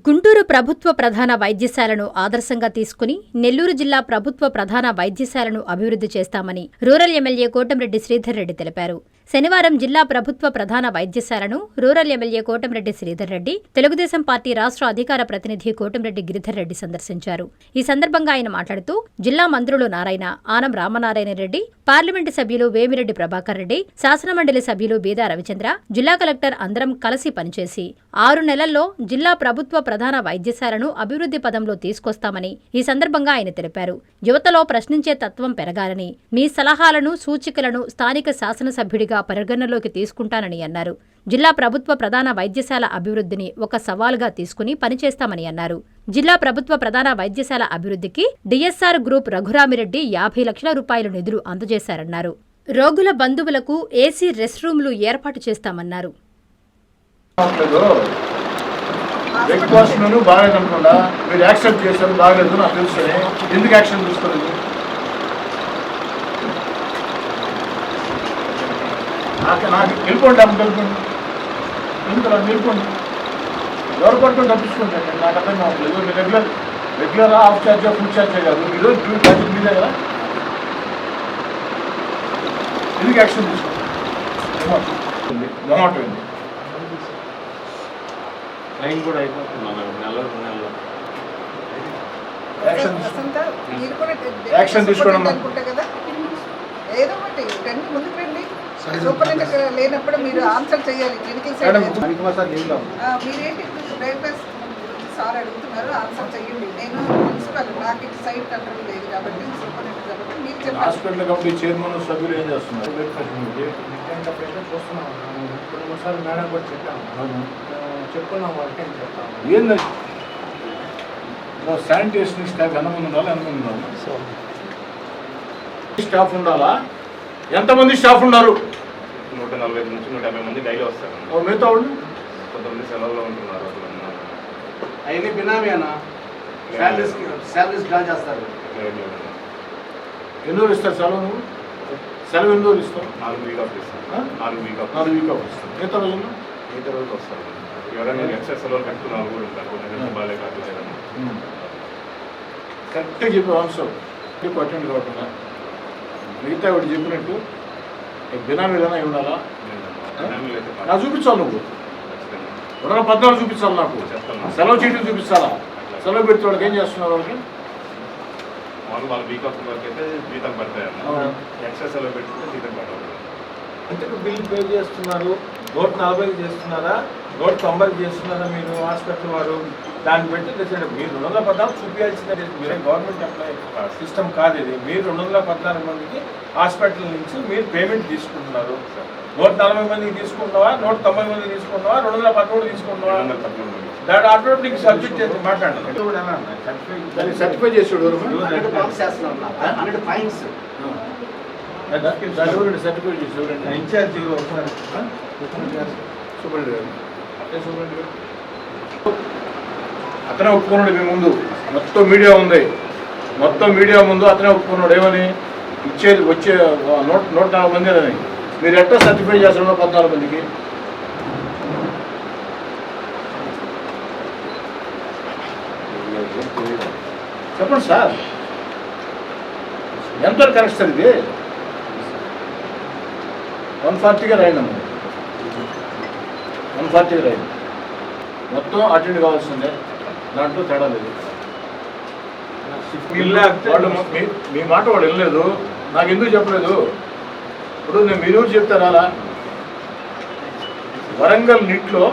గుంటూరు ప్రభుత్వ ప్రధాన వైద్యశాలను ఆదర్శంగా తీసుకుని నెల్లూరు జిల్లా ప్రభుత్వ ప్రధాన వైద్యశాలను అభివృద్ధి చేస్తామని రూరల్ ఎమ్మెల్యే కోటంరెడ్డి శ్రీధర్ రెడ్డి తెలిపారు. శనివారం జిల్లా ప్రభుత్వ ప్రధాన వైద్యశాలను rural MLA Kotamreddy Sridhar Reddy, Telugu Desam party రాష్ట్ర అధికార ప్రతినిధి కోటంరెడ్డి గిరిధర్ రెడ్డి సందర్శించారు. ఈ సందర్భంగా ఆయన మాట్లాడుతూ జిల్లా మంత్రులు నారాయణ, ఆనం రామనారాయణ రెడ్డి, పార్లమెంటు సభ్యులు వేమిరెడ్డి ప్రభాకర్ రెడ్డి, శాసనమండలి సభ్యులు బీదా రవిచంద్ర, జిల్లా కలెక్టర్ అందరం కలిసి పనిచేసి 6 నెలల్లో జిల్లా ప్రభుత్వ ప్రధాన వైద్యశాలను అభివృద్ధి పదంలో తీసుకొస్తామని ఈ సందర్భంగా ఆయన తెలిపారు. యువతలో ప్రశ్నించే తత్వం పెరగాలని, మీ సలహాలను, సూచికలను స్థానిక శాసనసభ్యుడిగా పరిగణనలోకి తీసుకుంటానని అన్నారు. జిల్లా ప్రభుత్వ ప్రధాన వైద్యశాల అభివృద్ధిని ఒక సవాలుగా తీసుకుని పనిచేస్తామని అన్నారు. జిల్లా ప్రభుత్వ ప్రధాన వైద్యశాల అభివృద్ధికి డిఎస్ఆర్ గ్రూప్ రఘురామిరెడ్డి 50 లక్షల రూపాయల నిధులు అందజేశారన్నారు. రోగుల బంధువులకు ఏసీ రెస్ట్ రూమ్లు ఏర్పాటు చేస్తామన్నారు. మీరు యాక్సెప్ట్ చేశారు, బాగలేదు, నాకు తెలుసు. ఎందుకు యాక్షన్ తీసుకోలేదు? నాకు వెళ్ళిపోండి, అప్పుడు వెళ్ళిపోండి, ఎందుకు వెళ్ళిపోండి. ఎవరు పట్టుకొని తప్పించుకుంటాను, నాకు అర్థం కావట్లేదు. మీరు regular half charge, full charge కాదు, మీరు బడ్జెట్ మీదే కదా. ఎందుకు యాక్షన్ తీసుకోండి? గమటండి లైన్ కూడా అయిపోతున్నాను. యాక్షన్ తీసుకోవడం ఏదో ఒకటి రండి, ముందుకు రండి. సూపరింటెండెంట్ లేనప్పుడు మీరు ఆన్సర్ చేయాలి. మీరేంటి డైరెక్టర్స్ సార్ అడుగుతున్నారు, ఆన్సర్ చేయండి. నేను ప్రిన్సిపల్, నాకు ఇటు సైడ్ కంట్రోల్ లేదు కాబట్టి సూపరింటెండెంట్ కాబట్టి మీరు చెప్పండి. హాస్పిటల్ కాబట్టి చైర్మన్ సభ్యులు ఏం చేస్తున్నారు? చూస్తున్నాం. కొన్నిసార్లు మేడం కూడా చెప్పాము, చెప్పుకున్నాం వాళ్ళకి ఏం చెప్తాము. ఏంది శానిటేషన్ స్టాఫ్ ఎంతమంది ఉండాలి? ఎంతమంది ఉండాలి? స్టాఫ్ ఉండాలా? ఎంతమంది స్టాఫ్ ఉన్నారు? 140 నుంచి 150 మంది డైలీ వస్తారు. మిగతా వాళ్ళు కొంతమంది సెలవులో ఉంటున్నారు. అవన్నీ బినామీ అన్న, శాలరీస్ డ్రా చేస్తారు. ఎన్ని రోజులు ఇస్తారు సెలవు? నువ్వు సెలవు ఎన్ని రోజులు ఇస్తావు? 4 వీక్ ఆఫ్ ఇస్తాను. 4 వీక్ ఆఫ్ ఇస్తాను. మిగతా రోజులు వస్తారు. ఎవరైనా ఎక్సెస్ సెలవులు కట్టుకున్న వాళ్ళు కూడా ఉంటారు. కొన్ని బాగా కాకపోతే కరెక్ట్గా చెప్పి ఆన్సర్ అటెండ్ కావకుండా మిగతా వాడు చెప్పినట్టు బినామీ ఏదైనా ఉండాలా? నాకు చూపించాలి. నువ్వు 214 చూపించాలి. నాకు సెలవు చేయడం చూపించాలా? సెలవు పెడితే వాళ్ళకి ఏం చేస్తున్నారు? వాళ్ళ వీక్ ఆఫ్ వర్క్ అయితే జీతం పడతాయి. ఎక్స్ట్రా సెలవు పెట్టుకుంటే జీతం పడతారు. ఎంతకు బిల్ పే చేస్తున్నారు? 140 చేస్తున్నారా, 190 చేస్తున్నారా? మీరు హాస్పిటల్ వారు దాన్ని బట్టి డిసైడ్. మీరు 214 చూపించాల్సిందే. మీరే గవర్నమెంట్ ఎంప్లాయీ సిస్టమ్ కాదు ఇది. మీరు 214 మందికి హాస్పిటల్ నుంచి మీరు పేమెంట్ తీసుకుంటున్నారు. 140 మందికి తీసుకుంటున్నావా, 190 మందికి తీసుకుంటున్నావా, 213 తీసుకుంటున్నావా? దాని ఆటోమేటిక్ సబ్జెక్ట్ చేసి మాట్లాడాలి. సర్టిఫై చేసాడు సర్టిఫై చేసి ఇన్ఛార్జ్ అతనే ఒప్పుకున్నాడు. మీ ముందు మొత్తం మీడియా ఉంది. మొత్తం మీడియా ముందు అతనే ఒప్పుకున్నాడు. ఏమని ఇచ్చేది వచ్చే 140 మంది అని. మీరు ఎట్లా సర్టిఫై చేస్తారు 14 మందికి? చెప్పండి సార్, ఎంత కరెక్ట్ సార్ ఇది? 140గా రాయండి అమ్మ, 140గా రాయండి. మొత్తం అటెండ్ కావాల్సిందే, దాంట్లో తేడా లేదు. వాళ్ళు మీ మాట వాడు వెళ్ళలేదు, నాకు ఎందుకు చెప్పలేదు? ఇప్పుడు నేను మీరు చెప్తారా? అలా వరంగల్ నీట్లో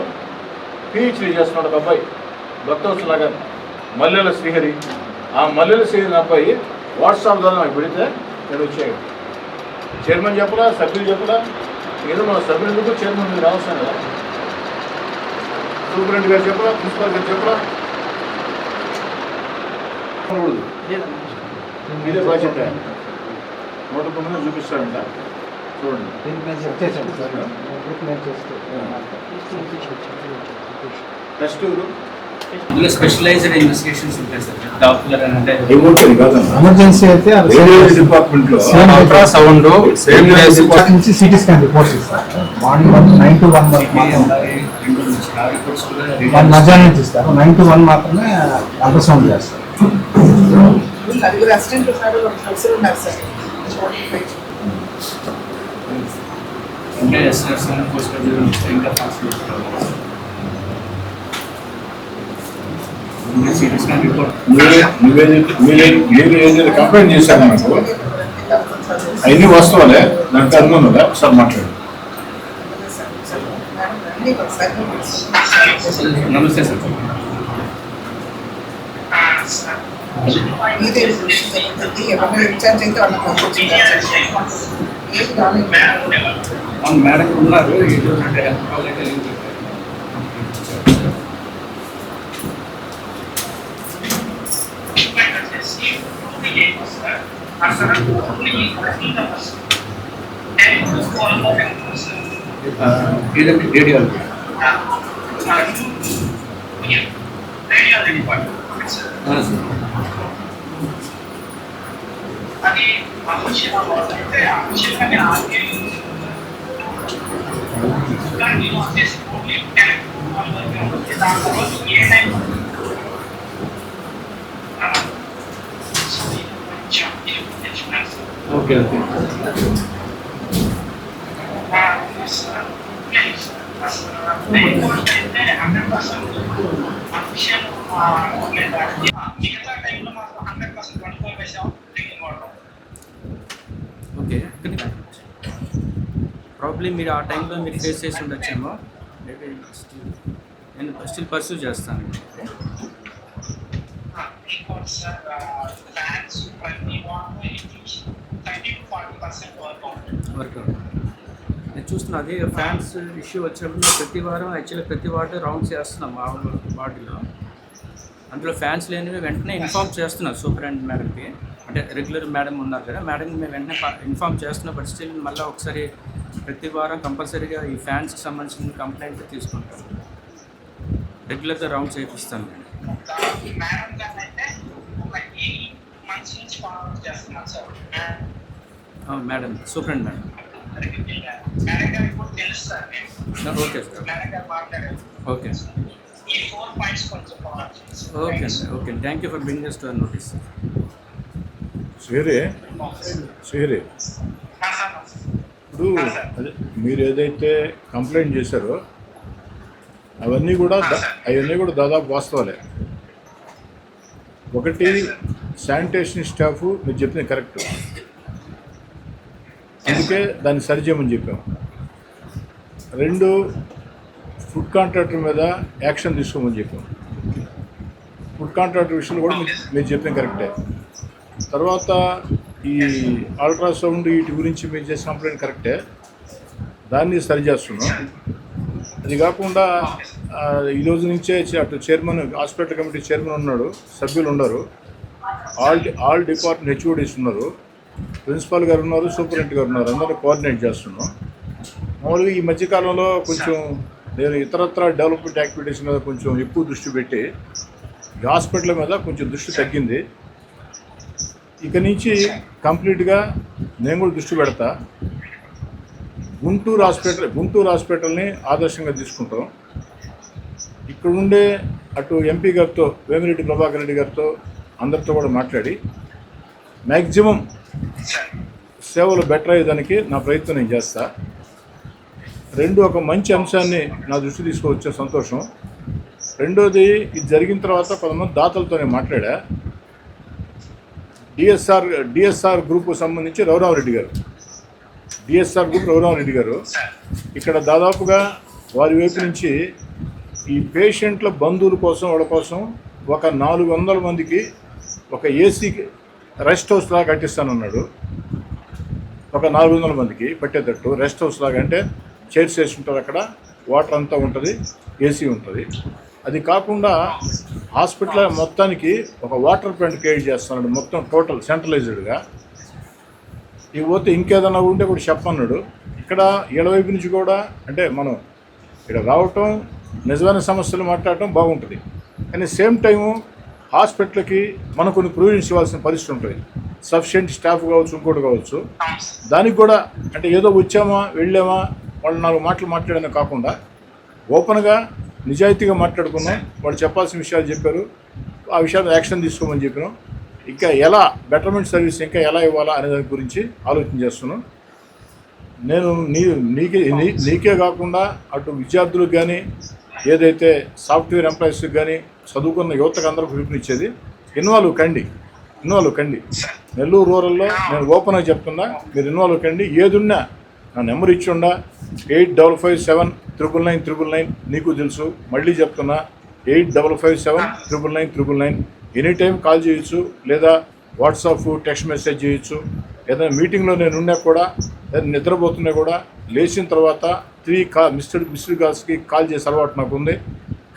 పిహెచ్డీ చేస్తున్నాడు ఒక అబ్బాయి, భక్తవత్సలాగా మల్లెల శ్రీహరి. ఆ మల్లెల శ్రీహరి అబ్బాయి వాట్సాప్ ద్వారా నాకు పెడితే నేను వచ్చాను. చైర్మన్ చెప్పలా, సభ్యులు చెప్పలా. ఏదో మన సభ్యులు ఎందుకు చైర్మన్ మీరు అవసరం కదా. సూపరింటెండెంట్ గారు చెప్పలా, ప్రిన్సిపాల్ గారు చెప్పలా. మీదే బాధ్యత. 109 చూపిస్తాడంట, చూడండి. టెస్ట్ స్పెషలైజ్డ్ ఇన్వెస్టిగేషన్స్ ఉంటాయి సార్. డాక్టర్ అంటే ఎమర్జెన్సీ అయితే డిపార్ట్మెంట్ లో అల్ట్రాసౌండ్ సిటీ స్కాన్ రిపోర్ట్స్ ఇస్తారు. మార్నింగ్ 9 to 1 వరకు. ఆ రిపోర్ట్స్ కూడా వాళ్ళు మధ్యాహ్నం నుంచి ఇస్తారు 9 to 1 మాత్రమే అల్ట్రాసౌండ్ చేస్తారు. నలుగురు అసిస్టెంట్ ఉన్నారు, ప్రొఫెసర్ ఉన్నారు సార్. అంటే ఎస్ఎస్ పోస్ట్ గ్రాడ్యుయేట్ ఇంకా ఫాస్ట్ సీరియస్గా రిపోర్ట్ మీరు ఏదైతే కంప్లైంట్ చేశారు నాకు అవన్నీ వస్తువులే దానికి అనుమానం ఉందా? ఒకసారి మాట్లాడు. నమస్తే సార్. ఇదే ఎవరైనా ఇన్ఛార్జ్ అయితే వాళ్ళకి పంపించారు. ఏది కాలేదు. అవును మేడం ఉన్నారు. ఈరోజు అంటే హెల్త్ కావాలంటే లీవ్ పెట్టారు. ఏదంటే radiology. Okay okay. Okay problem మీరు ఆ టైంలో మీరు ఫేస్ చేసి ఉండొచ్చేమో. నేను స్టిల్ పర్సూ చేస్తాను. వర్కౌట్ నేను చూస్తున్నా. అది ఫ్యాన్స్ ఇష్యూ వచ్చినప్పుడు ప్రతి వారం యాక్చువల్గా ప్రతి వార్డు రౌండ్స్ చేస్తున్నాం మా వార్డులో. అందులో ఫ్యాన్స్ లేనివి వెంటనే ఇన్ఫామ్ చేస్తున్నాం సూపరింటెండెంట్ మేడంకి. అంటే రెగ్యులర్ మేడం ఉన్నారు కదా, మేడంకి మేము వెంటనే ఇన్ఫామ్ చేస్తున్నాం. బట్ స్టిల్ మళ్ళీ ఒకసారి ప్రతి వారం కంపల్సరీగా ఈ ఫ్యాన్స్కి సంబంధించిన కంప్లైంట్ తీసుకుంటాం. రెగ్యులర్గా రౌండ్స్ చేయిస్తాను నేను. Madam superintendent madam. Okay sir. Okay okay sir. Okay thank you for bringing us to our notice. Srihari ఇప్పుడు అదే మీరు ఏదైతే కంప్లైంట్ చేశారో అవన్నీ కూడా దాదాపు వాస్తవాలే. ఒకటి, శానిటేషన్ స్టాఫ్ మీరు చెప్పింది కరెక్ట్, అందుకే దాన్ని సరిచేయమని చెప్పాం. 2, ఫుడ్ కాంట్రాక్టర్ మీద యాక్షన్ తీసుకోమని చెప్పాం. ఫుడ్ కాంట్రాక్టర్ విషయంలో కూడా మీరు చెప్పింది కరెక్టే. తర్వాత ఈ అల్ట్రాసౌండ్ వీటి గురించి మీరు చేసిన కంప్లైంట్ కరెక్టే, దాన్ని సరి చేస్తున్నాం. అది కాకుండా ఈరోజు నుంచే అటు చైర్మన్, హాస్పిటల్ కమిటీ చైర్మన్ ఉన్నాడు, సభ్యులు ఉన్నారు, ఆల్ డిపార్ట్మెంట్ హెచ్ఓడీస్ ఉన్నారు, ప్రిన్సిపాల్ గారు ఉన్నారు, సూపరింటెండెంట్ గారు ఉన్నారు, అందరూ కోఆర్డినేట్ చేస్తున్నాం. మామూలుగా ఈ మధ్యకాలంలో కొంచెం నేను ఇతరత్ర డెవలప్మెంట్ యాక్టివిటీస్ మీద కొంచెం ఎక్కువ దృష్టి పెట్టి ఈ హాస్పిటల్ మీద కొంచెం దృష్టి తగ్గింది. ఇక నుంచి కంప్లీట్గా నేను కూడా దృష్టి పెడతా. గుంటూరు హాస్పిటల్ని ఆదర్శంగా తీసుకుంటాం. ఇక్కడ ఉండే అటు ఎంపీ గారితో, వేమిరెడ్డి ప్రభాకర్ రెడ్డి గారితో అందరితో కూడా మాట్లాడి మ్యాక్సిమం సేవలు బెటర్ అయ్యేదానికి నా ప్రయత్నం నేను చేస్తా. 2, ఒక మంచి అంశాన్ని నా దృష్టి తీసుకువచ్చే సంతోషం. 2వది, ఇది జరిగిన తర్వాత కొంతమంది దాతలతో నేను మాట్లాడా. డిఎస్ఆర్ గ్రూప్కు సంబంధించి రఘురామరెడ్డి గారు, డిఎస్ఆర్ గ్రూప్ రఘురామరెడ్డి గారు ఇక్కడ దాదాపుగా వారి వైపు నుంచి ఈ పేషెంట్ల బంధువుల కోసం, వాళ్ళ కోసం ఒక 400 మందికి ఒక ఏసీ రెస్ట్ హౌస్ లాగా కట్టిస్తానన్నాడు. ఒక 400 మందికి పట్టేటట్టు రెస్ట్ హౌస్ లాగా, అంటే చైర్స్ వేసి ఉంటారు, అక్కడ వాటర్ అంతా ఉంటుంది, ఏసీ ఉంటుంది. అది కాకుండా హాస్పిటల్ మొత్తానికి ఒక వాటర్ ప్లాంట్ క్రియేట్ చేస్తున్నాడు, మొత్తం టోటల్ సెంట్రలైజ్డ్గా. ఇకపోతే ఇంకేదన్నా ఉంటే కూడా చెప్పన్నాడు. ఇక్కడ ఏడవైపు నుంచి కూడా, అంటే మనం ఇక్కడ రావటం, నిజమైన సమస్యలు మాట్లాడటం బాగుంటుంది, కానీ సేమ్ టైము హాస్పిటల్కి మనం కొన్ని ప్రొవిజన్స్ ఇవ్వాల్సిన పరిస్థితి ఉంటుంది. సఫిషియెంట్ స్టాఫ్ కావచ్చు, ఇంకోటి కావచ్చు. దానికి కూడా అంటే ఏదో వచ్చామా వెళ్ళామా వాళ్ళు 4 మాటలు మాట్లాడమే కాకుండా ఓపెన్గా నిజాయితీగా మాట్లాడుకున్నాం. వాళ్ళు చెప్పాల్సిన విషయాలు చెప్పారు, ఆ విషయాలు యాక్షన్ తీసుకోమని చెప్పినాం. ఇంకా ఎలా బెటర్మెంట్ సర్వీస్ ఇంకా ఎలా ఇవ్వాలా అనే దాని గురించి ఆలోచన చేస్తున్నాం. నేను నీకే కాకుండా అటు విద్యార్థులకు కానీ ఏదైతే సాఫ్ట్వేర్ ఎంప్లాయీస్కి కానీ చదువుకున్న యువతకు అందరూ పిలుపునిచ్చేది, ఇన్వాల్వ్ కండి. నెల్లూరు రూరల్లో నేను ఓపెన్గా చెప్తున్నా, మీరు ఇన్వాల్వ్ కండి. ఏదున్నా నా నెంబర్ ఇచ్చి ఉండా 8557999999 నీకు తెలుసు. మళ్ళీ చెప్తున్నా 8557999999. ఎనీ టైం కాల్ చేయొచ్చు, లేదా వాట్సాప్ టెక్స్ట్ మెసేజ్ చేయొచ్చు. ఏదైనా మీటింగ్లో నేను ఉన్నా కూడా, లేదా నిద్రపోతున్నా కూడా లేచిన తర్వాత 3 మిస్డ్ కాల్స్కి కాల్ చేసే అలవాటు నాకు ఉంది.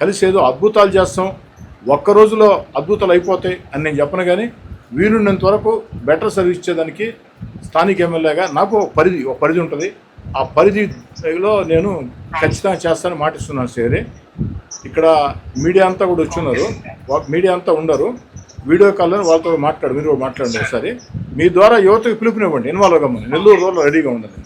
కలిసి ఏదో అద్భుతాలు చేస్తాం, ఒక్క రోజులో అద్భుతాలు అయిపోతాయి అని నేను చెప్పను. కానీ వీలున్నంత వరకు బెటర్ సర్వీస్ ఇచ్చేదానికి స్థానిక ఎమ్మెల్యేగా నాకు ఒక పరిధి ఉంటుంది. ఆ పరిధిలో నేను ఖచ్చితంగా చేస్తానని మాటిస్తున్నాను. సరే, ఇక్కడ మీడియా అంతా కూడా వచ్చున్నారు, మీడియా అంతా ఉండరు. వీడియో కాల్లో వాళ్ళతో మీరు కూడా మాట్లాడండి ఒకసారి. మీ ద్వారా యువతకు పిలుపునివ్వండి, ఇన్వాల్వ్ కమ్మని. నెల్లూరు రోజుల్లో రెడీగా ఉండాలి.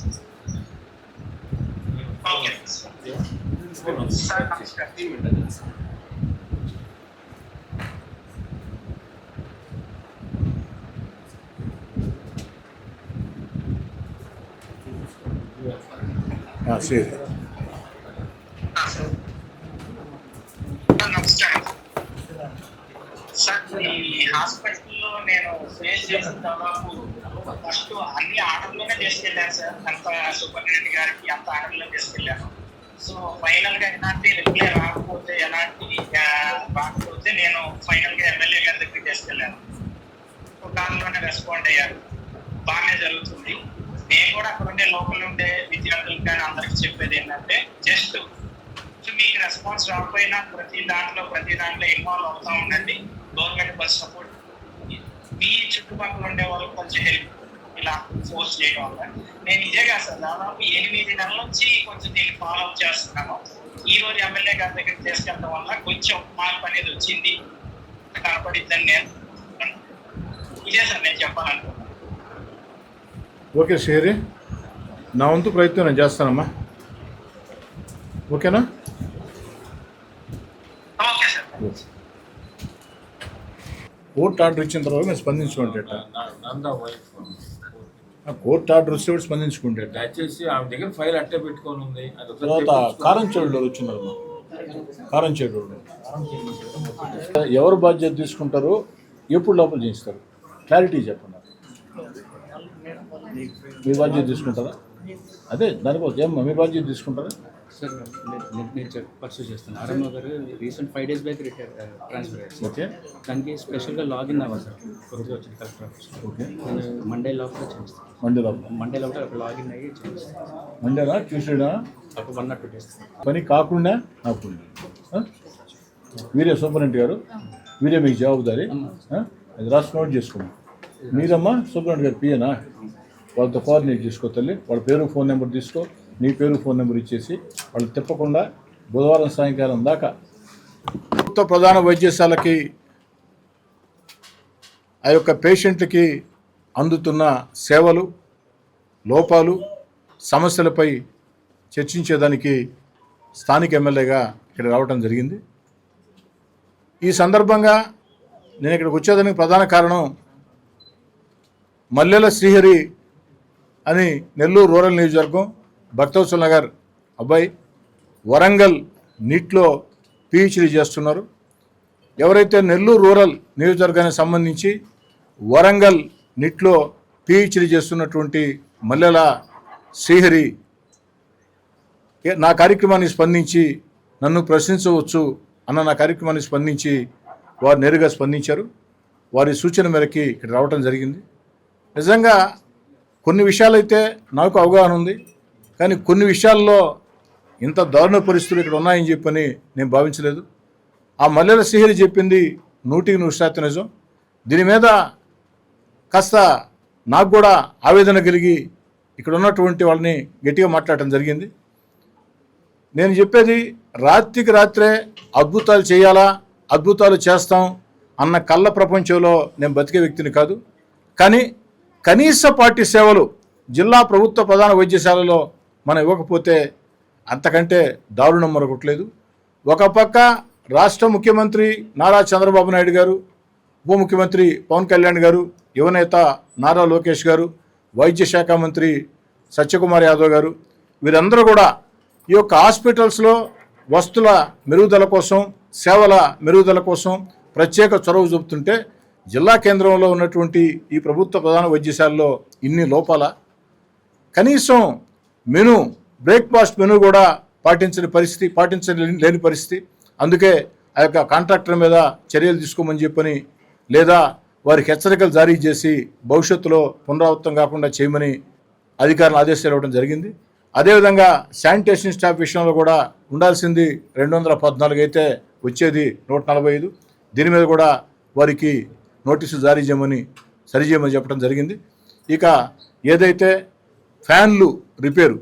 సరే, సార్ ఈ హాస్పిటల్లో నేను ఫేస్ చేసిన దాదాపు ఫస్ట్ అన్ని ఆర్డర్లోనే తీసుకెళ్ళాను సార్. అంత సూపరింటెండెంట్ గారికి అంత ఆర్డర్లో తీసుకెళ్ళాను. సో ఫైనల్గా ఎలాంటి రిప్లై రాకపోతే నేను ఫైనల్గా ఎమ్మెల్యే గారి దగ్గరికి తీసుకెళ్ళాను. దానిలోనే రెస్పాండ్ అయ్యారు, బాగానే జరుగుతుంది. నేను కూడా అక్కడ ఉండే లోకల్ ఉండే విద్యార్థులకు కానీ అందరికి చెప్పేది ఏంటంటే, జస్ట్ మీకు రెస్పాన్స్ రాకపోయినా ప్రతి దాంట్లో ఇన్వాల్వ్ అవుతూ ఉండండి. గవర్నమెంట్ కొంచెం సపోర్ట్, మీ చుట్టుపక్కల ఉండే వాళ్ళకి కొంచెం హెల్ప్ ఇలా ఫోర్స్ చేయడం వల్ల నేను ఇదే కాదు సార్, దాదాపు 8 నెలల నుంచి కొంచెం దీన్ని ఫాలో అప్ చేస్తున్నాను. ఈ రోజు ఎమ్మెల్యే గారి దగ్గరికి తీసుకెళ్ళడం వల్ల కొంచెం మార్పు అనేది వచ్చింది కనపడిద్దని నేను ఇదే సార్ నేను చెప్పాలనుకున్నాను. ఓకే శ్రీ, నా వంతు ప్రయత్నం నేను చేస్తానమ్మా. ఓకేనా? Okay sir. కోర్టు ఆర్డర్ ఇచ్చిన తర్వాత మేము స్పందించుకుంటేట, కోర్టు ఆర్డర్ వస్తే కూడా స్పందించుకుంటే దయచేసి ఆమె దగ్గర ఫైల్ అట్టే పెట్టుకొని ఉంది. తర్వాత కారంచేడులో వచ్చినారు. కారంచేడులో ఎవరు బాధ్యత తీసుకుంటారో, ఎప్పుడు లోపల చేయిస్తారు, క్లారిటీ చెప్పండి. మీ బాధ్యత తీసుకుంటారా? అదే దానికోసం ఏమన్నా మీ బాధ్యత తీసుకుంటారా? సార్ నేను పర్సూ చేస్తాను. ఆర్ఎంఓ గారు రీసెంట్ 5 days బ్యాక్ ట్రాన్స్ఫర్ అయ్యారు. ఓకే, దానికి స్పెషల్గా లాగిన్ అవ్వాలి సార్. ఒకరోజు వచ్చింది కలెక్టర్ ఆఫీస్. ఓకే, నేను మండే లోపల చేస్తాను. మండే లోపల లాగిన్ అయ్యి చేస్తాను. మండేనా ట్యూస్డేనా? అప్పుడు 1 or 2 days పని కాకుండా మీరే సూపరింటెండెంట్ గారు, మీరే మీకు జవాబుదారీ. అది రాసి నోట్ చేసుకోండి. మీరమ్మా సూపరింటెండెంట్ గారు పిఏనా? వాళ్ళతో కోఆర్డినేట్ చేసుకో తల్లి. వాళ్ళ పేరు ఫోన్ నెంబర్ తీసుకో, నీ పేరు ఫోన్ నెంబర్ ఇచ్చేసి వాళ్ళు తిప్పకుండా బుధవారం సాయంకాలం దాకా ప్రభుత్వ ప్రధాన వైద్యశాలకి ఆ యొక్క పేషెంట్లకి అందుతున్న సేవలు, లోపాలు, సమస్యలపై చర్చించేదానికి స్థానిక ఎమ్మెల్యేగా ఇక్కడ రావడం జరిగింది. ఈ సందర్భంగా నేను ఇక్కడికి వచ్చేదానికి ప్రధాన కారణం, మల్లెల శ్రీహరి అని నెల్లూరు రూరల్ నియోజకవర్గం భక్తవత్సల నగర్ అబ్బాయి వరంగల్ నీట్లో పిహెచ్డీ చేస్తున్నారు. ఎవరైతే నెల్లూరు రూరల్ నియోజకవర్గానికి సంబంధించి వరంగల్ నీట్లో పిహెచ్డీ చేస్తున్నటువంటి మల్లెల శ్రీహరి నా కార్యక్రమాన్ని స్పందించి నన్ను ప్రశ్నించవచ్చు అన్న నా కార్యక్రమాన్ని స్పందించి వారు నేరుగా స్పందించారు. వారి సూచన మేరకి ఇక్కడ రావటం జరిగింది. నిజంగా కొన్ని విషయాలైతే నాకు అవగాహన ఉంది, కానీ కొన్ని విషయాల్లో ఇంత దారుణ పరిస్థితులు ఇక్కడ ఉన్నాయని చెప్పని నేను భావించలేదు. ఆ మల్లెల శ్రీహరి చెప్పింది 100% నిజం. దీని మీద కాస్త నాకు కూడా ఆవేదన కలిగి ఇక్కడ ఉన్నటువంటి వాళ్ళని గట్టిగా మాట్లాడటం జరిగింది. నేను చెప్పేది రాత్రికి రాత్రే అద్భుతాలు చేయాలా, అద్భుతాలు చేస్తాం అన్న కళ్ళ ప్రపంచంలో నేను బతికే వ్యక్తిని కాదు. కానీ కనీస పార్టీ సేవలు జిల్లా ప్రభుత్వ ప్రధాన వైద్యశాలలో మనం ఇవ్వకపోతే అంతకంటే దారుణం మరొకట్లేదు. ఒక పక్క రాష్ట్ర ముఖ్యమంత్రి నారా చంద్రబాబు నాయుడు గారు, ఉప ముఖ్యమంత్రి పవన్ కళ్యాణ్ గారు, యువనేత నారా లోకేష్ గారు, వైద్య శాఖ మంత్రి సత్యకుమార్ యాదవ్ గారు, వీరందరూ కూడా ఈ యొక్క హాస్పిటల్స్లో వస్తువుల మెరుగుదల కోసం, సేవల మెరుగుదల కోసం ప్రత్యేక చొరవ చూపుతుంటే జిల్లా కేంద్రంలో ఉన్నటువంటి ఈ ప్రభుత్వ ప్రధాన వైద్యశాలలో ఇన్ని లోపాల, కనీసం మెను, బ్రేక్ఫాస్ట్ మెను కూడా పాటించలేని పరిస్థితి. అందుకే ఆ యొక్క కాంట్రాక్టర్ మీద చర్యలు తీసుకోమని చెప్పని, లేదా వారికి హెచ్చరికలు జారీ చేసి భవిష్యత్తులో పునరావృతం కాకుండా చేయమని అధికారులు ఆదేశాలు ఇవ్వడం జరిగింది. అదేవిధంగా శానిటేషన్ స్టాఫ్ విషయంలో కూడా ఉండాల్సింది 214 అయితే వచ్చేది 145. దీని మీద కూడా వారికి నోటీసులు జారీ చేయమని సరిచేయమని చెప్పడం జరిగింది. ఇక ఏదైతే ఫ్యాన్లు రిపేరు,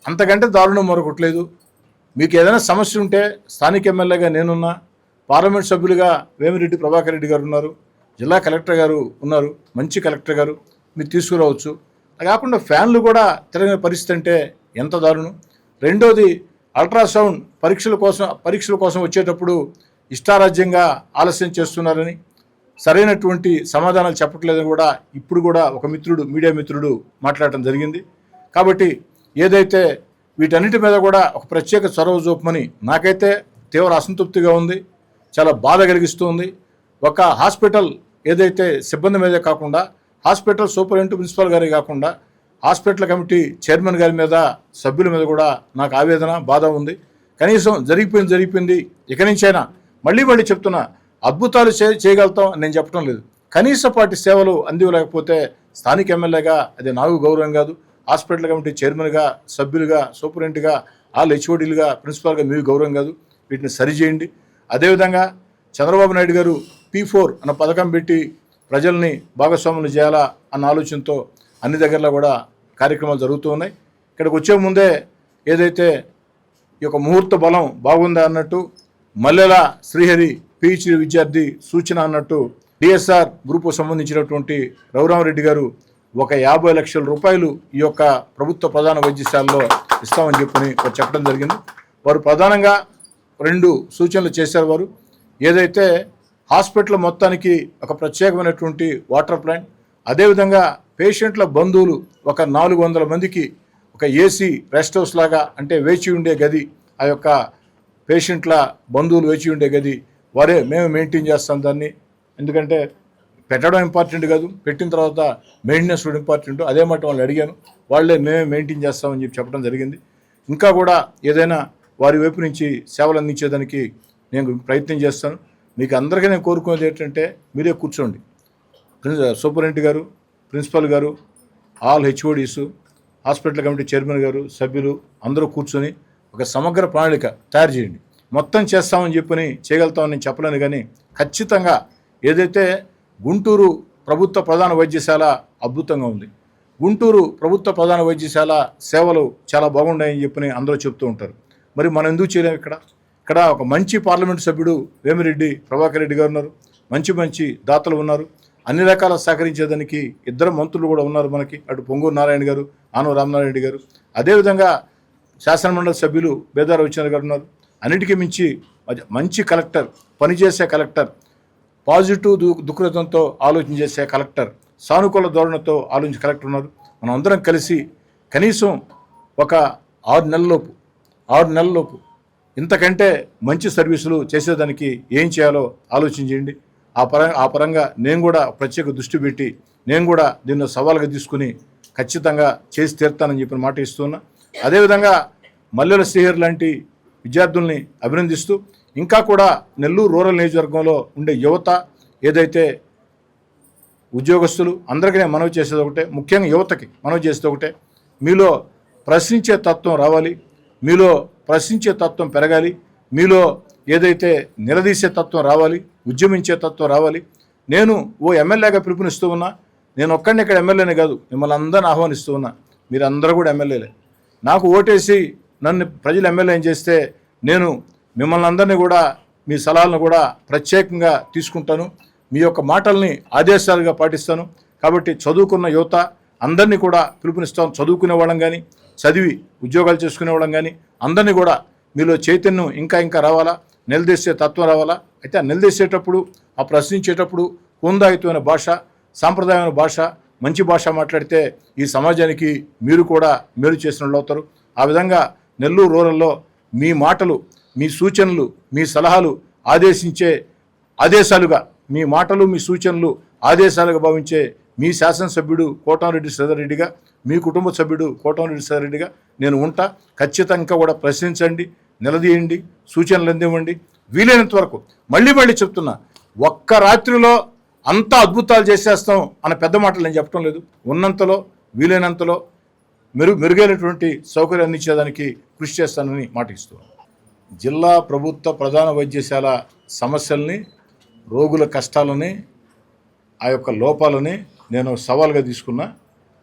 అంతకంటే దారుణం మరొకట్లేదు. మీకు ఏదైనా సమస్య ఉంటే స్థానిక ఎమ్మెల్యేగా నేనున్నా, పార్లమెంట్ సభ్యులుగా వేమిరెడ్డి ప్రభాకర్ రెడ్డి గారు ఉన్నారు, జిల్లా కలెక్టర్ గారు ఉన్నారు, మంచి కలెక్టర్ గారు, మీరు తీసుకురావచ్చు. అది కాకుండా ఫ్యాన్లు కూడా తిరగని పరిస్థితి అంటే ఎంత దారుణం. రెండోది, అల్ట్రాసౌండ్ పరీక్షల కోసం వచ్చేటప్పుడు ఇష్టారాజ్యంగా ఆలస్యం చేస్తున్నారని, సరైనటువంటి సమాధానాలు చెప్పట్లేదని కూడా ఇప్పుడు కూడా ఒక మిత్రుడు, మీడియా మిత్రుడు మాట్లాడటం జరిగింది. కాబట్టి ఏదైతే వీటన్నిటి మీద కూడా ఒక ప్రత్యేక చొరవ చూపమని నాకైతే తీవ్ర అసంతృప్తిగా ఉంది, చాలా బాధ కలిగిస్తుంది. ఒక హాస్పిటల్ ఏదైతే సిబ్బంది మీదే కాకుండా, హాస్పిటల్ సూపరింటెండెంట్, ప్రిన్సిపాల్ గారే కాకుండా హాస్పిటల్ కమిటీ చైర్మన్ గారి మీద, సభ్యుల మీద కూడా నాకు ఆవేదన, బాధ ఉంది. కనీసం జరిగిపోయింది, ఇక నుంచైనా మళ్ళీ చెప్తున్నా, అద్భుతాలు చేయగలుగుతాం నేను చెప్పడం లేదు, కనీసపాటి సేవలు అందివ్వలేకపోతే స్థానిక ఎమ్మెల్యేగా అది నాకు గౌరవం కాదు. హాస్పిటల్ కమిటీ చైర్మన్గా, సభ్యులుగా, సూపరింటెండెంట్గా, ఆల్ హెచ్ఓడీలుగా, ప్రిన్సిపాల్గా మీకు గౌరవం కాదు. వీటిని సరిచేయండి. అదేవిధంగా చంద్రబాబు నాయుడు గారు P4 అన్న పథకం పెట్టి ప్రజల్ని భాగస్వాములు చేయాలా అన్న ఆలోచనతో అన్ని దగ్గరలో కూడా కార్యక్రమాలు జరుగుతూ ఉన్నాయి. ఇక్కడికి వచ్చే ముందే ఏదైతే ఈ యొక్క ముహూర్త బలం బాగుందా అన్నట్టు, మల్లెల శ్రీహరి PhD విద్యార్థి సూచన అన్నట్టు DSR గ్రూపు సంబంధించినటువంటి రఘురామరెడ్డి గారు ఒక 50 లక్షల రూపాయలు ఈ యొక్క ప్రభుత్వ ప్రధాన వైద్యశాలలో ఇస్తామని చెప్పడం జరిగింది. వారు ప్రధానంగా 2 సూచనలు చేశారు. వారు ఏదైతే హాస్పిటల్ మొత్తానికి ఒక ప్రత్యేకమైనటువంటి వాటర్ ప్లాంట్, అదేవిధంగా పేషెంట్ల బంధువులు ఒక 400 మందికి ఒక AC రెస్ట్ హౌస్ లాగా, అంటే వేచి ఉండే గది, ఆ యొక్క పేషెంట్ల బంధువులు వేచి ఉండే గది వారే మేము మెయింటైన్ చేస్తాం దాన్ని. ఎందుకంటే పెట్టడం ఇంపార్టెంట్ కాదు, పెట్టిన తర్వాత మెయింటెనెన్స్ కూడా ఇంపార్టెంట్. అదే మాట వాళ్ళు అడిగాను, వాళ్ళే మేమే మెయింటైన్ చేస్తామని చెప్పడం జరిగింది. ఇంకా కూడా ఏదైనా వారి వైపు నుంచి సేవలు అందించేదానికి నేను ప్రయత్నం చేస్తాను. మీకు అందరికీ నేను కోరుకునేది ఏంటంటే, మీరే కూర్చోండి, సూపరింటెండెంట్ గారు, ప్రిన్సిపల్ గారు, ఆల్ హెచ్ఓడీసు, హాస్పిటల్ కమిటీ చైర్మన్ గారు, సభ్యులు అందరూ కూర్చొని ఒక సమగ్ర ప్రణాళిక తయారు చేయండి. మొత్తం చేస్తామని చేయగలుగుతామని నేను చెప్పలేను, కానీ ఖచ్చితంగా ఏదైతే గుంటూరు ప్రభుత్వ ప్రధాన వైద్యశాల అద్భుతంగా ఉంది, గుంటూరు ప్రభుత్వ ప్రధాన వైద్యశాల సేవలు చాలా బాగున్నాయని అందరూ చెప్తూ ఉంటారు. మరి మనం ఎందుకు చేయలేము? ఇక్కడ ఒక మంచి పార్లమెంటు సభ్యుడు వేమిరెడ్డి ప్రభాకర్ రెడ్డి గారు ఉన్నారు, మంచి దాతలు ఉన్నారు, అన్ని రకాల సహకరించేదానికి 2 మంత్రులు కూడా ఉన్నారు మనకి, అటు పొంగూరు నారాయణ గారు, ఆనవ రామనారాయణ రెడ్డి గారు, అదేవిధంగా శాసనమండలి సభ్యులు బేదార రవిచంద్ర గారు ఉన్నారు. అన్నిటికీ మించి మంచి కలెక్టర్, పనిచేసే కలెక్టర్, పాజిటివ్ దృక్పథంతో ఆలోచన చేసే కలెక్టర్, సానుకూల ధోరణితో ఆలోచించే కలెక్టర్ ఉన్నారు. మనం అందరం కలిసి కనీసం ఒక 6 నెలలలోపు ఇంతకంటే మంచి సర్వీసులు చేసేదానికి ఏం చేయాలో ఆలోచించండి. ఆ పరంగా నేను కూడా ప్రత్యేక దృష్టి పెట్టి నేను కూడా దీన్ని సవాలుగా తీసుకుని ఖచ్చితంగా చేసి తీరుతానని చెప్పిన మాట ఇస్తున్నా. అదేవిధంగా మల్లెల శ్రీహరి లాంటి విద్యార్థుల్ని అభినందిస్తూ, ఇంకా కూడా నెల్లూరు రూరల్ నియోజకవర్గంలో ఉండే యువత, ఏదైతే ఉద్యోగస్తులు, అందరికీ నేను మనవి చేసేది ఒకటే, ముఖ్యంగా యువతకి మనవి చేసేది ఒకటే, మీలో ప్రశ్నించే తత్వం రావాలి, మీలో ప్రశ్నించే తత్వం పెరగాలి, మీలో ఏదైతే నిలదీసే తత్వం రావాలి, ఉద్యమించే తత్వం రావాలి. నేను ఓ ఎమ్మెల్యేగా పిలుపునిస్తూ ఉన్నా, నేను ఒక్కడిని ఇక్కడ ఎమ్మెల్యేనే కాదు, మిమ్మల్ని అందరిని ఆహ్వానిస్తూ ఉన్నా. మీరు అందరూ కూడా ఎమ్మెల్యేలే. నాకు ఓటేసి నన్ను ప్రజలు ఎమ్మెల్యేని చేస్తే నేను మిమ్మల్ని అందరినీ కూడా, మీ సలహాలను కూడా ప్రత్యేకంగా తీసుకుంటాను, మీ యొక్క మాటల్ని ఆదేశాలుగా పాటిస్తాను. కాబట్టి చదువుకున్న యువత అందరినీ కూడా పిలుపునిస్తాను. చదువుకునే వాళ్ళం కానీ, చదివి ఉద్యోగాలు చేసుకునే వాళ్ళం కానీ అందరినీ కూడా మీలో చైతన్యం ఇంకా రావాలా. నిలదీసే తత్వం రావాలా. అయితే ఆ నిలదీసేటప్పుడు, ఆ ప్రశ్నించేటప్పుడు హుందాయుతమైన భాష, సాంప్రదాయమైన భాష, మంచి భాష మాట్లాడితే ఈ సమాజానికి మీరు కూడా మేలు చేసిన వాళ్ళు అవుతారు. ఆ విధంగా నెల్లూరు రూరల్లో మీ మాటలు, మీ సూచనలు, మీ సలహాలు ఆదేశాలుగా, మీ మాటలు, మీ సూచనలు ఆదేశాలుగా భావించే మీ శాసనసభ్యుడు కోటంరెడ్డి శ్రీధర్ రెడ్డిగా, మీ కుటుంబ సభ్యుడు కోటంరెడ్డి శ్రీధర్ రెడ్డిగా నేను ఉంటా. ఖచ్చితంగా కూడా ప్రశ్నించండి, నిలదీయండి, సూచనలు అందివ్వండి. వీలైనంత వరకు మళ్ళీ చెప్తున్నా, ఒక్క రాత్రిలో అంతా అద్భుతాలు చేసేస్తాం అన్న పెద్ద మాటలు నేను చెప్పడం లేదు. ఉన్నంతలో, వీలైనంతలో మెరుగైనటువంటి సౌకర్యాన్ని అందించేదానికి కృషి చేస్తానని మాట ఇస్తున్నాను. జిల్లా ప్రభుత్వ ప్రధాన వైద్యశాల సమస్యల్ని, రోగుల కష్టాలని, ఆ యొక్క లోపాలని నేను సవాల్గా తీసుకున్నా.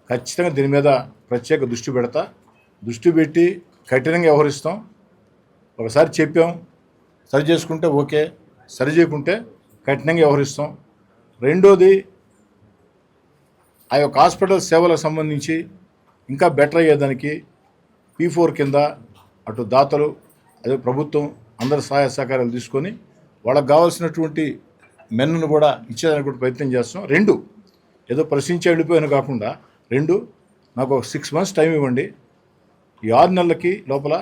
ఖచ్చితంగా దీని మీద ప్రత్యేక దృష్టి పెడతా. దృష్టి పెట్టి కఠినంగా వ్యవహరిస్తాం. ఒకసారి చెప్పాం, సరి చేసుకుంటే ఓకే, సరి చేయకుంటే కఠినంగా వ్యవహరిస్తాం. రెండోది, ఆ యొక్క హాస్పిటల్ సేవలకు సంబంధించి ఇంకా బెటర్ అయ్యేదానికి P4 కింద అటు దాతలు, అదే ప్రభుత్వం అందరి సహాయ సహకారాలు తీసుకొని వాళ్ళకి కావాల్సినటువంటి మెన్నును కూడా ఇచ్చేదానికి కూడా ప్రయత్నం చేస్తాం. 2 ఏదో ప్రశ్నించి వెళ్ళిపోయాను కాకుండా, 2 నాకు ఒక 6 months టైం ఇవ్వండి. ఈ 6 నెలలకి లోపల,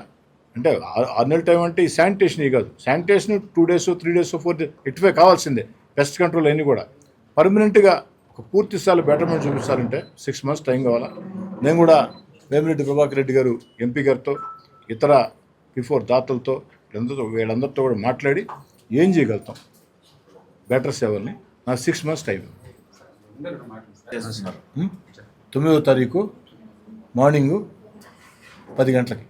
అంటే 6 నెలల టైం అంటే ఈ శానిటేషన్ కాదు, శానిటేషన్ 2 days 3 days 4 days ఇటువే కావాల్సిందే. పెస్ట్ కంట్రోల్ అన్నీ కూడా పర్మనెంట్గా ఒక పూర్తి స్థాయిలో బెటర్మెంట్ చూపించాలంటే 6 months టైం కావాలా. నేను కూడా వేమిరెడ్డి ప్రభాకర్ రెడ్డి గారు ఎంపీ గారితో, ఇతర P4 దాతలతో, వీళ్ళందరితో కూడా మాట్లాడి ఏం చేయగలుగుతాం బెటర్ సేవల్ని. నాకు 6 months టైం. 9వ తారీఖు మార్నింగు 10 గంటలకి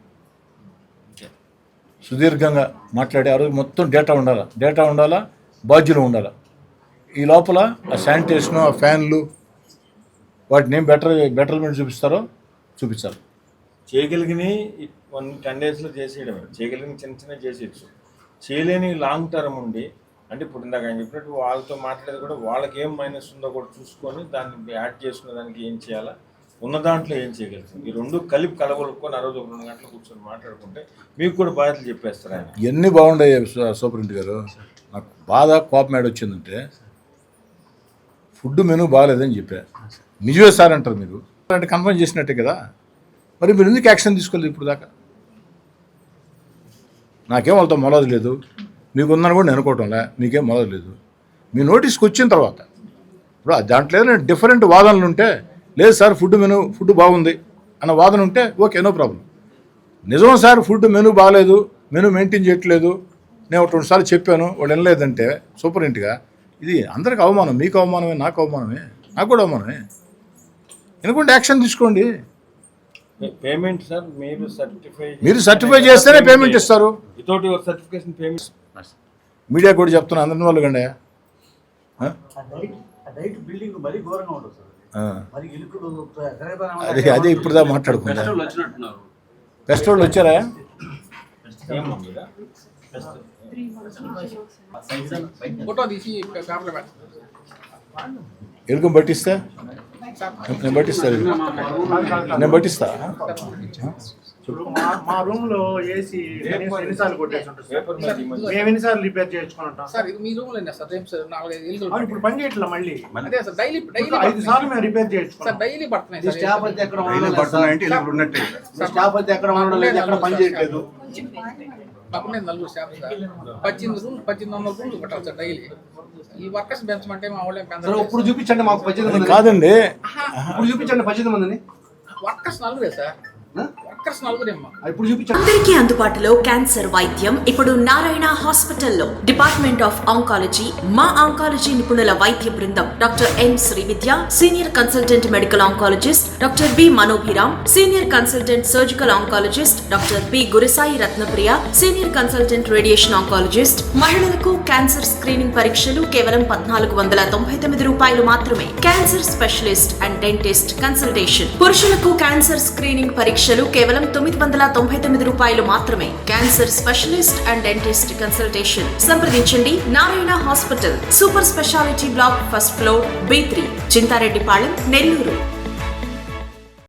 సుదీర్ఘంగా మాట్లాడి, ఆ రోజు మొత్తం డేటా ఉండాలా, బాధ్యులు ఉండాలా. ఈ లోపల ఆ శానిటేషను, ఆ ఫ్యాన్లు, వాటిని ఏం బెటర్మెంట్ చూపించాలి. చేయగలిగిన 10 daysలో చేసేయడమే, చేయగలిగిన చిన్న చేసేయచ్చు. చేయలేని లాంగ్ టర్మ్ ఉండి, అంటే ఇప్పుడు ఇందాక ఆయన చెప్పినట్టు వాళ్ళతో మాట్లాడేది కూడా వాళ్ళకి ఏం మైనస్ ఉందో కూడా చూసుకొని దాన్ని యాడ్ చేసుకునే దానికి ఏం చేయాలా, ఉన్న దాంట్లో ఏం చేయగలుగుతుంది, ఈ 2 కలిపి కలగొలుకొని ఆ రోజు 2 గంటలు కూర్చొని మాట్లాడుకుంటే మీకు కూడా బాధ్యతలు చెప్పేస్తారు ఆయన. ఇవన్నీ బాగుంటాయి సూపరింటెండెంట్ గారు. నాకు బాధ కోపం ఏడొచ్చిందంటే, ఫుడ్ మెనూ బాగాలేదని చెప్పా. నిజమే సార్ అంటారు మీరు, అంటే కన్ఫర్మ్ చేసినట్టే కదా. మరి మీరు ఎందుకు యాక్షన్ తీసుకోలేదు ఇప్పుడు దాకా? నాకేం వాళ్ళతో మొలదు లేదు, మీకు ఉందని కూడా నేను అనుకోవటంలే, మీకేం మొలదు లేదు. మీ నోటీస్కి వచ్చిన తర్వాత ఇప్పుడు దాంట్లో ఏదైనా డిఫరెంట్ వాదనలు ఉంటే, లేదు సార్ ఫుడ్ బాగుంది అన్న వాదన ఉంటే ఓకే, నో ప్రాబ్లం. నిజం సార్ ఫుడ్ మెనూ బాగాలేదు, మెనూ మెయింటైన్ చేయట్లేదు, నేను 2 సార్లు చెప్పాను, వాళ్ళు వినలేదంటే సూపరింటెండెంట్గా ఇది అందరికి అవమానం. మీకు అవమానమే, నాకు అవమానమే, నాకు కూడా అవమానమే. ఎందుకంటే యాక్షన్ తీసుకోండి. పేమెంట్ సార్ మీరు సర్టిఫై చేస్తేనే పేమెంట్ ఇస్తారు. Without your certification payment. Media కూడా చెప్తున్నా, అందరిని వాళ్ళు కండి. అదే ఇప్పుడు దా మాట్లాడుకుంటా. పెస్ట్ వాళ్ళు వచ్చారా? ఎలుకం పట్టిస్తా, నేను పట్టిస్తా. మా రూమ్ లో ఏసీ ఎన్నిసార్లు కొట్టేసి ఉంటుంది సార్, మేము ఎన్నిసార్లు రిపేర్ చేయించుకుంటాం సార్. ఇది మీ రూమ్ లో సార్, ఇప్పుడు పని చేయట్లా. మళ్ళీ అదే సార్, డైలీ 5 సార్లు మేము రిపేర్ చేయించుకుంటాం. డైలీ పడుతున్నాయి. స్టాఫ్ అయితే ఎక్కడ పని చేయట్లేదు. అప్పుడు నేను 4 స్టాఫ్ సార్, 1800 రూమ్లు కొట్టాలి సార్ డైలీ. ఈ వర్కర్స్ పెంచమంటే మా వాళ్ళే పెంచాలి. ఇప్పుడు చూపించండి మాకు 18 మంది. కాదండి, ఇప్పుడు చూపించండి 18 మందిని. వర్కర్స్ 4 సార్, వర్కర్స్ 4 ఇప్పుడు చూపించండి. అందరికీ అందుబాటులో క్యాన్సర్ వైద్యం ఇప్పుడు నారాయణ హాస్పిటల్లో. డిపార్ట్మెంట్ ఆఫ్ ఆంకాలజీ, మా ఆంకాలజీ నిపుణుల వైద్య బృందం, doctor M Srividya, senior consultant medical oncologist, doctor B Manobhiram, senior consultant surgical oncologist, doctor B Gurasai Ratnapriya, senior consultant radiation oncologist. మహిళలకు క్యాన్సర్ స్క్రీనింగ్ పరీక్షలు కేవలం 1499 రూపాయలు మాత్రమే. Cancer specialist and dentist consultation. పురుషులకు క్యాన్సర్ స్క్రీనింగ్ పరీక్షలు కేవలం 999 రూపాయలు మాత్రమే. Cancer specialist and dentist consultation. సంప్రదించండి Narayana hospital, super speciality block, 1st floor, B3, Chintareddypalem, Nellore.